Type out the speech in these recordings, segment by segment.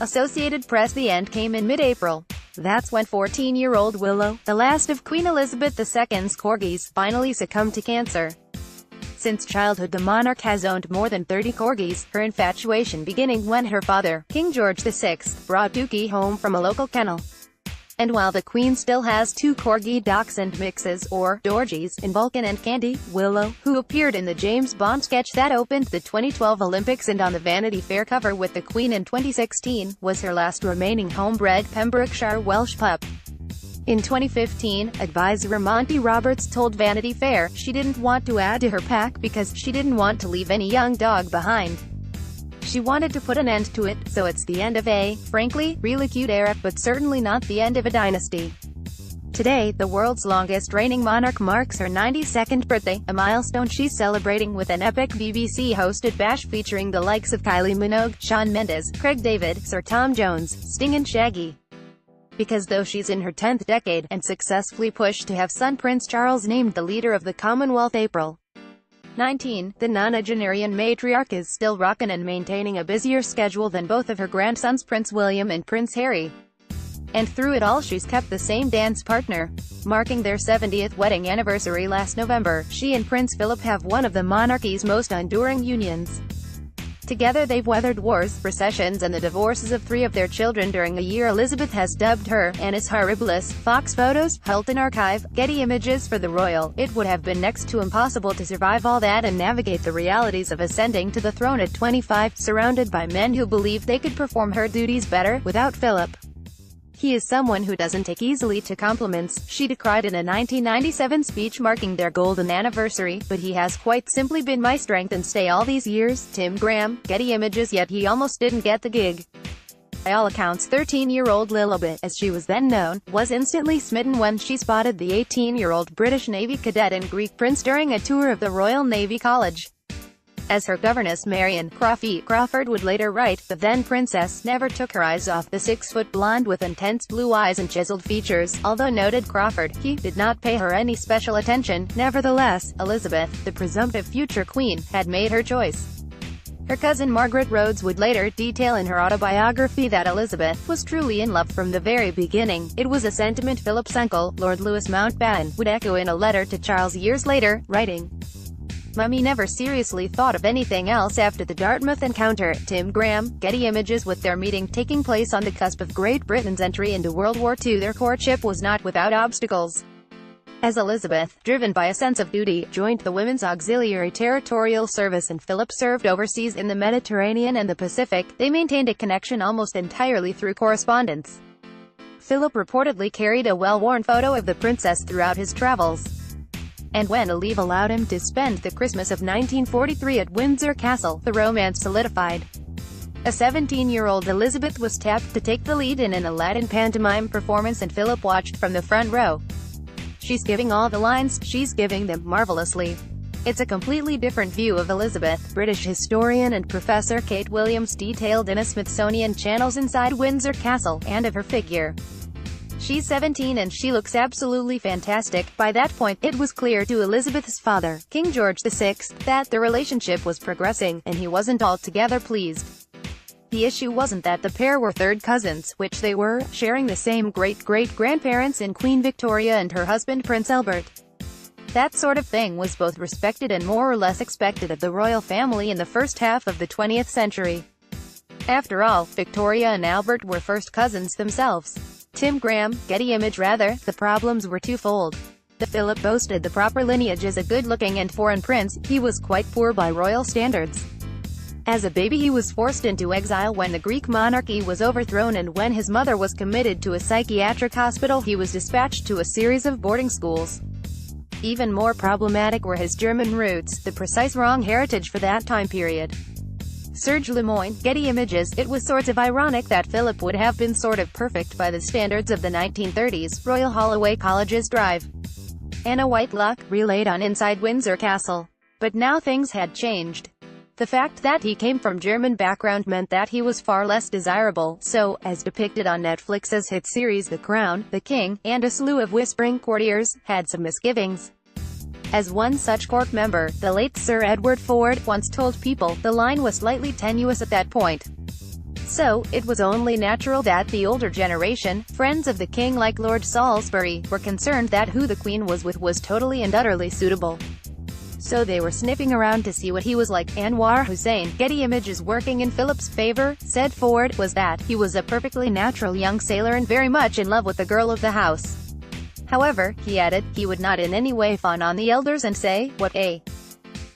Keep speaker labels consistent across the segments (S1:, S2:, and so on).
S1: Associated Press. The end came in mid-April. That's when 14-year-old Willow, the last of Queen Elizabeth II's corgis, finally succumbed to cancer. Since childhood, the monarch has owned more than 30 corgis, her infatuation beginning when her father, King George VI, brought Dookie home from a local kennel. And while the Queen still has 2 corgi-dachshund mixes, or dorgis, in Vulcan and Candy, Willow, who appeared in the James Bond sketch that opened the 2012 Olympics and on the Vanity Fair cover with the Queen in 2016, was her last remaining homebred Pembrokeshire Welsh pup. In 2015, advisor Monty Roberts told Vanity Fair she didn't want to add to her pack because she didn't want to leave any young dog behind. She wanted to put an end to it, so it's the end of a, frankly, really cute era, but certainly not the end of a dynasty. Today, the world's longest reigning monarch marks her 92nd birthday, a milestone she's celebrating with an epic BBC-hosted bash featuring the likes of Kylie Minogue, Shawn Mendes, Craig David, Sir Tom Jones, Sting and Shaggy. Because though she's in her 10th decade, and successfully pushed to have son Prince Charles named the leader of the Commonwealth April 19, the nonagenarian matriarch is still rockin' and maintaining a busier schedule than both of her grandsons Prince William and Prince Harry. And through it all she's kept the same dance partner. Marking their 70th wedding anniversary last November, she and Prince Philip have one of the monarchy's most enduring unions. Together they've weathered wars, recessions and the divorces of 3 of their children during a year Elizabeth has dubbed her Annus Horribilis. Fox Photos, Hilton Archive, Getty Images. For the royal, it would have been next to impossible to survive all that and navigate the realities of ascending to the throne at 25, surrounded by men who believed they could perform her duties better, without Philip. He is someone who doesn't take easily to compliments, she decried in a 1997 speech marking their golden anniversary, but he has quite simply been my strength and stay all these years. Tim Graham, Getty Images. Yet he almost didn't get the gig. By all accounts, 13-year-old Lilibet, as she was then known, was instantly smitten when she spotted the 18-year-old British Navy cadet and Greek prince during a tour of the Royal Navy College. As her governess Marion Crawford would later write, the then princess never took her eyes off the 6-foot blonde with intense blue eyes and chiseled features. Although noted Crawford, he did not pay her any special attention. Nevertheless, Elizabeth, the presumptive future queen, had made her choice. Her cousin Margaret Rhodes would later detail in her autobiography that Elizabeth was truly in love from the very beginning. It was a sentiment Philip's uncle, Lord Louis Mountbatten, would echo in a letter to Charles years later, writing, "Mummy never seriously thought of anything else after the Dartmouth encounter." Tim Graham, Getty Images. With their meeting taking place on the cusp of Great Britain's entry into World War II, their courtship was not without obstacles. As Elizabeth, driven by a sense of duty, joined the Women's Auxiliary Territorial Service and Philip served overseas in the Mediterranean and the Pacific, they maintained a connection almost entirely through correspondence. Philip reportedly carried a well-worn photo of the princess throughout his travels. And when a leave allowed him to spend the Christmas of 1943 at Windsor Castle, the romance solidified. A 17-year-old Elizabeth was tapped to take the lead in an Aladdin pantomime performance and Philip watched from the front row. "She's giving all the lines, she's giving them marvelously." It's a completely different view of Elizabeth, British historian and professor Kate Williams detailed in a Smithsonian Channel's Inside Windsor Castle, and of her figure. "She's 17 and she looks absolutely fantastic." By that point, it was clear to Elizabeth's father, King George VI, that the relationship was progressing, and he wasn't altogether pleased. The issue wasn't that the pair were third cousins, which they were, sharing the same great-great-grandparents in Queen Victoria and her husband Prince Albert. That sort of thing was both respected and more or less expected of the royal family in the first half of the 20th century. After all, Victoria and Albert were first cousins themselves. Tim Graham, Getty Image. Rather, the problems were twofold. Philip boasted the proper lineage as a good-looking and foreign prince, he was quite poor by royal standards. As a baby he was forced into exile when the Greek monarchy was overthrown, and when his mother was committed to a psychiatric hospital he was dispatched to a series of boarding schools. Even more problematic were his German roots, the precise wrong heritage for that time period. Serge Lemoine, Getty Images. It was sort of ironic that Philip would have been sort of perfect by the standards of the 1930s. Royal Holloway College's Drive. Anna Whitelock, relayed on Inside Windsor Castle. But now things had changed. The fact that he came from German background meant that he was far less desirable, so, as depicted on Netflix's hit series The Crown, the King, and a slew of whispering courtiers, had some misgivings. As one such court member, the late Sir Edward Ford, once told People, the line was slightly tenuous at that point. So, it was only natural that the older generation, friends of the king like Lord Salisbury, were concerned that who the queen was with was totally and utterly suitable. So they were sniffing around to see what he was like. Anwar Hussain, Getty Images. Working in Philip's favor, said Ford, was that he was a perfectly natural young sailor and very much in love with the girl of the house. However, he added, he would not in any way fawn on the elders and say, what a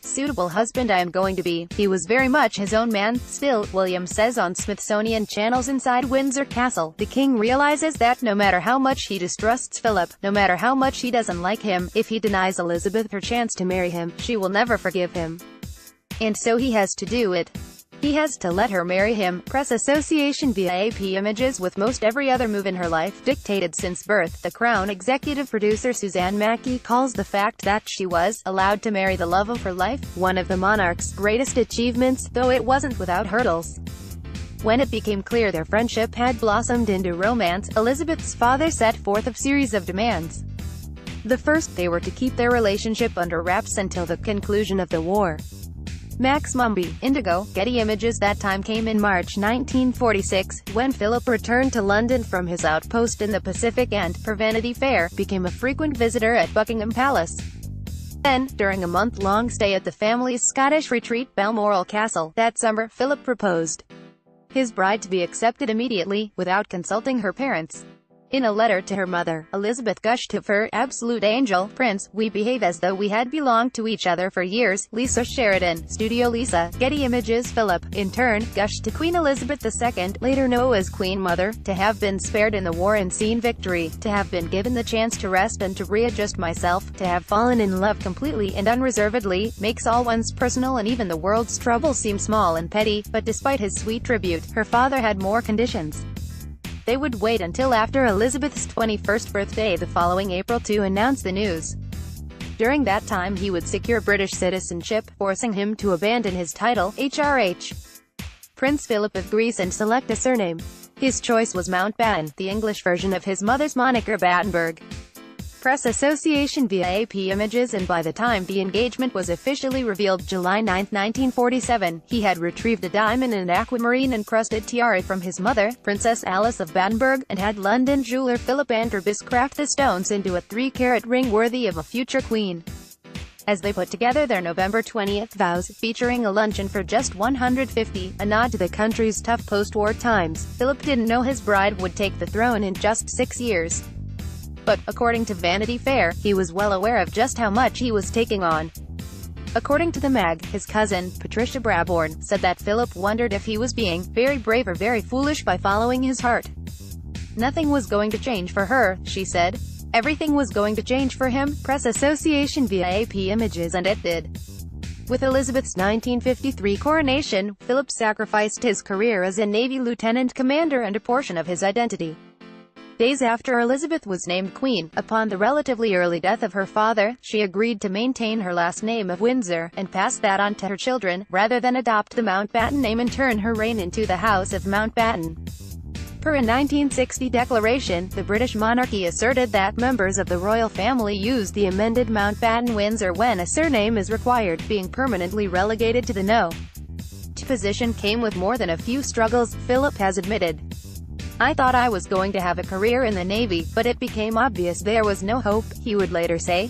S1: suitable husband I am going to be. He was very much his own man. Still, William says on Smithsonian Channel's Inside Windsor Castle, the king realizes that no matter how much he distrusts Philip, no matter how much he doesn't like him, if he denies Elizabeth her chance to marry him, she will never forgive him. And so he has to do it. He has to let her marry him. Press Association via AP Images. With most every other move in her life dictated since birth, the Crown executive producer Suzanne Mackey calls the fact that she was allowed to marry the love of her life one of the monarch's greatest achievements, though it wasn't without hurdles. When it became clear their friendship had blossomed into romance, Elizabeth's father set forth a series of demands. The first, they were to keep their relationship under wraps until the conclusion of the war. Max Mumby, Indigo, Getty Images. That time came in March 1946, when Philip returned to London from his outpost in the Pacific and, per Vanity Fair, became a frequent visitor at Buckingham Palace. Then, during a month-long stay at the family's Scottish retreat, Balmoral Castle, that summer, Philip proposed his bride to be accepted immediately, without consulting her parents. In a letter to her mother, Elizabeth gushed of her absolute angel, Prince, we behave as though we had belonged to each other for years. Lisa Sheridan, Studio Lisa, Getty Images. Philip, in turn, gushed to Queen Elizabeth II, later known as Queen Mother, to have been spared in the war and seen victory, to have been given the chance to rest and to readjust myself, to have fallen in love completely and unreservedly, makes all one's personal and even the world's troubles seem small and petty. But despite his sweet tribute, her father had more conditions. They would wait until after Elizabeth's 21st birthday the following April to announce the news. During that time he would secure British citizenship, forcing him to abandon his title, HRH. Prince Philip of Greece, and select a surname. His choice was Mountbatten, the English version of his mother's moniker Battenberg. Press Association via AP Images. And by the time the engagement was officially revealed, July 9, 1947, he had retrieved a diamond and aquamarine-encrusted tiara from his mother, Princess Alice of Battenberg, and had London jeweller Philip Androbis craft the stones into a 3-carat ring worthy of a future queen. As they put together their November 20th vows, featuring a luncheon for just $150, a nod to the country's tough post-war times, Philip didn't know his bride would take the throne in just 6 years. But, according to Vanity Fair, he was well aware of just how much he was taking on. According to the mag, his cousin, Patricia Brabourne, said that Philip wondered if he was being very brave or very foolish by following his heart. Nothing was going to change for her, she said. Everything was going to change for him. Press Association via AP Images. And it did. With Elizabeth's 1953 coronation, Philip sacrificed his career as a Navy lieutenant commander and a portion of his identity. Days after Elizabeth was named queen, upon the relatively early death of her father, she agreed to maintain her last name of Windsor, and pass that on to her children, rather than adopt the Mountbatten name and turn her reign into the House of Mountbatten. Per a 1960 declaration, the British monarchy asserted that members of the royal family used the amended Mountbatten Windsor when a surname is required, being permanently relegated to the no. Position came with more than a few struggles, Philip has admitted. I thought I was going to have a career in the Navy, but it became obvious there was no hope, he would later say.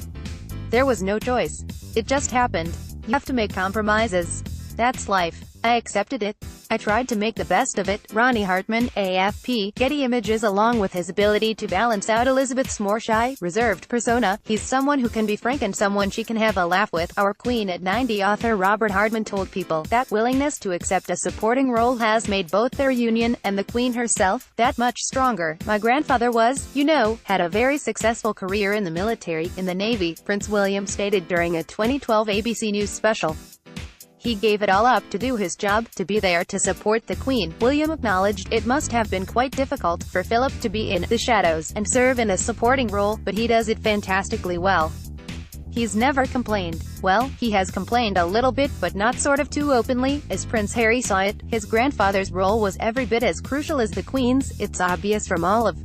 S1: There was no choice. It just happened. You have to make compromises. That's life. I accepted it. I tried to make the best of it. Ronnie Hartman, AFP, Getty Images. Along with his ability to balance out Elizabeth's more shy, reserved persona, he's someone who can be frank and someone she can have a laugh with. Our Queen at 90 author Robert Hardman told People that willingness to accept a supporting role has made both their union, and the Queen herself, that much stronger. My grandfather was, you know, had a very successful career in the military, in the Navy, Prince William stated during a 2012 ABC News special. He gave it all up to do his job, to be there to support the Queen. William acknowledged it must have been quite difficult for Philip to be in the shadows and serve in a supporting role, but he does it fantastically well. He's never complained. Well, he has complained a little bit, but not sort of too openly. As Prince Harry saw it, his grandfather's role was every bit as crucial as the Queen's. It's obvious from all of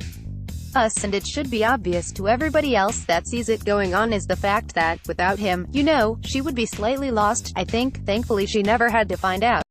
S1: us, and it should be obvious to everybody else that sees it going on, is the fact that, without him, you know, she would be slightly lost, I think. Thankfully she never had to find out.